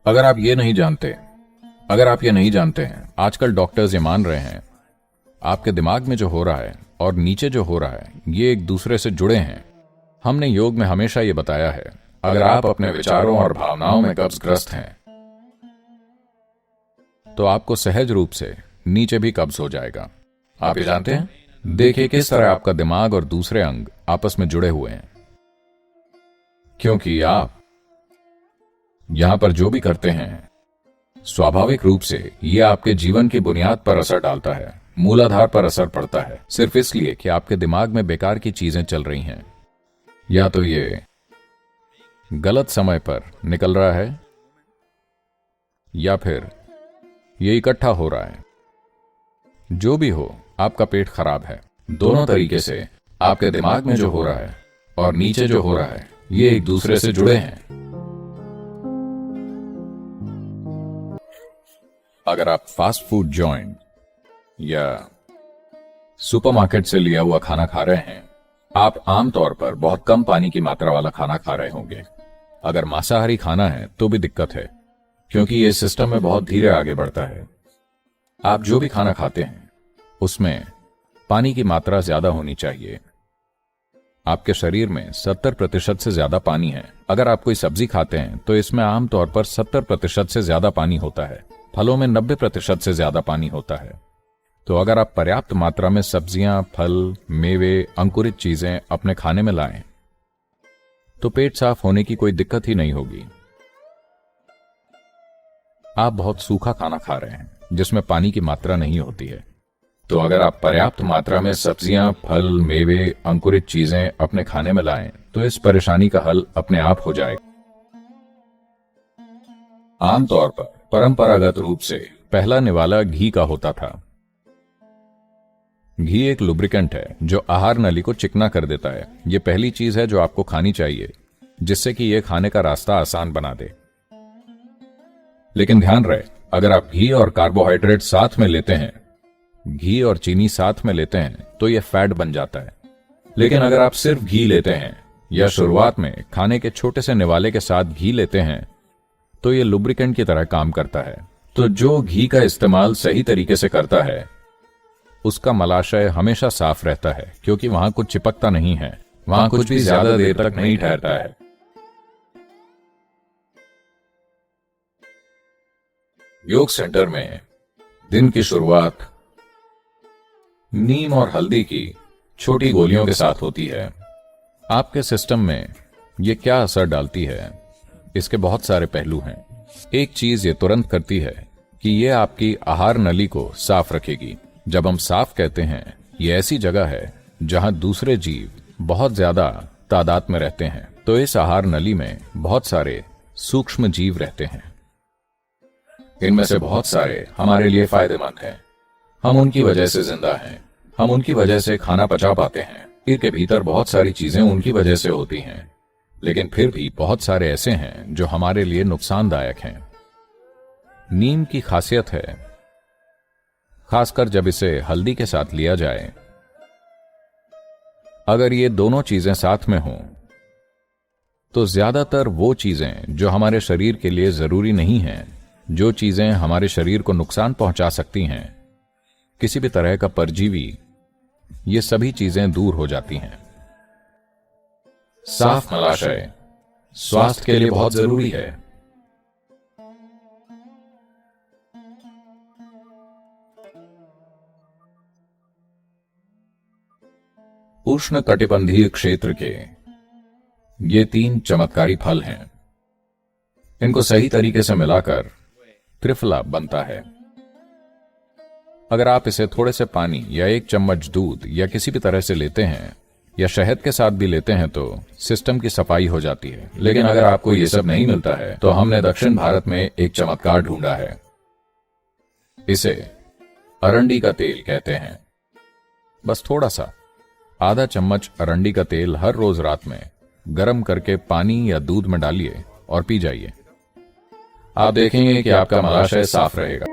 अगर आप ये नहीं जानते हैं, आजकल डॉक्टर्स ये मान रहे हैं आपके दिमाग में जो हो रहा है और नीचे जो हो रहा है ये एक दूसरे से जुड़े हैं। हमने योग में हमेशा ये बताया है, अगर आप अपने विचारों और भावनाओं में कब्जग्रस्त हैं तो आपको सहज रूप से नीचे भी कब्ज हो जाएगा। आप ये जानते हैं? देखिए किस तरह आपका दिमाग और दूसरे अंग आपस में जुड़े हुए हैं, क्योंकि आप यहां पर जो भी करते हैं स्वाभाविक रूप से ये आपके जीवन की बुनियाद पर असर डालता है, मूलाधार पर असर पड़ता है, सिर्फ इसलिए कि आपके दिमाग में बेकार की चीजें चल रही हैं, या तो ये गलत समय पर निकल रहा है या फिर ये इकट्ठा हो रहा है। जो भी हो, आपका पेट खराब है। दोनों तरीके से आपके दिमाग में जो हो रहा है और नीचे जो हो रहा है ये एक दूसरे से जुड़े हैं। अगर आप फास्ट फूड जॉइंट या सुपरमार्केट से लिया हुआ खाना खा रहे हैं, आप आमतौर पर बहुत कम पानी की मात्रा वाला खाना खा रहे होंगे। अगर मांसाहारी खाना है तो भी दिक्कत है, क्योंकि ये सिस्टम में बहुत धीरे आगे बढ़ता है। आप जो भी खाना खाते हैं उसमें पानी की मात्रा ज्यादा होनी चाहिए। आपके शरीर में 70% से ज्यादा पानी है। अगर आप कोई सब्जी खाते हैं तो इसमें आमतौर पर 70% से ज्यादा पानी होता है। फलों में 90% से ज्यादा पानी होता है। तो अगर आप पर्याप्त मात्रा में सब्जियां, फल, मेवे, अंकुरित चीजें अपने खाने में लाएं तो पेट साफ होने की कोई दिक्कत ही नहीं होगी। आप बहुत सूखा खाना खा रहे हैं जिसमें पानी की मात्रा नहीं होती है। तो अगर आप पर्याप्त मात्रा में सब्जियां, फल, मेवे, अंकुरित चीजें अपने खाने में लाएं तो इस परेशानी का हल अपने आप हो जाएगा। आमतौर पर परंपरागत रूप से पहला निवाला घी का होता था। घी एक लुब्रिकेंट है जो आहार नली को चिकना कर देता है। यह पहली चीज है जो आपको खानी चाहिए जिससे कि यह खाने का रास्ता आसान बना दे। लेकिन ध्यान रहे, अगर आप घी और कार्बोहाइड्रेट साथ में लेते हैं, घी और चीनी साथ में लेते हैं तो यह फैट बन जाता है। लेकिन अगर आप सिर्फ घी लेते हैं या शुरुआत में खाने के छोटे से निवाले के साथ घी लेते हैं तो यह लुब्रिकेंट की तरह काम करता है। तो जो घी का इस्तेमाल सही तरीके से करता है उसका मलाशय हमेशा साफ रहता है, क्योंकि वहां कुछ चिपकता नहीं है, वहां कुछ भी ज्यादा देर तक नहीं ठहरता है। योग सेंटर में दिन की शुरुआत नीम और हल्दी की छोटी गोलियों के साथ होती है। आपके सिस्टम में यह क्या असर डालती है, इसके बहुत सारे पहलू हैं। एक चीज ये तुरंत करती है कि यह आपकी आहार नली को साफ रखेगी। जब हम साफ कहते हैं, ये ऐसी जगह है जहां दूसरे जीव बहुत ज्यादा तादाद में रहते हैं। तो इस आहार नली में बहुत सारे सूक्ष्म जीव रहते हैं। इनमें से बहुत सारे हमारे लिए फायदेमंद हैं। हम उनकी वजह से जिंदा हैं। हम उनकी वजह से खाना पचा पाते हैं। इनके भीतर बहुत सारी चीजें उनकी वजह से होती हैं, लेकिन फिर भी बहुत सारे ऐसे हैं जो हमारे लिए नुकसानदायक हैं। नीम की खासियत है, खासकर जब इसे हल्दी के साथ लिया जाए, अगर ये दोनों चीजें साथ में हों तो ज्यादातर वो चीजें जो हमारे शरीर के लिए जरूरी नहीं हैं, जो चीजें हमारे शरीर को नुकसान पहुंचा सकती हैं, किसी भी तरह का परजीवी, ये सभी चीजें दूर हो जाती हैं। साफ मलाशय स्वास्थ्य के लिए बहुत जरूरी है। उष्ण कटिबंधीय क्षेत्र के ये 3 चमत्कारी फल हैं। इनको सही तरीके से मिलाकर त्रिफला बनता है। अगर आप इसे थोड़े से पानी या 1 चम्मच दूध या किसी भी तरह से लेते हैं या शहद के साथ भी लेते हैं तो सिस्टम की सफाई हो जाती है। लेकिन अगर आपको ये सब नहीं मिलता है तो हमने दक्षिण भारत में एक चमत्कार ढूंढा है। इसे अरंडी का तेल कहते हैं। बस थोड़ा सा आधा चम्मच अरंडी का तेल हर रोज रात में गर्म करके पानी या दूध में डालिए और पी जाइए। आप देखेंगे कि आपका मलाशय साफ रहेगा।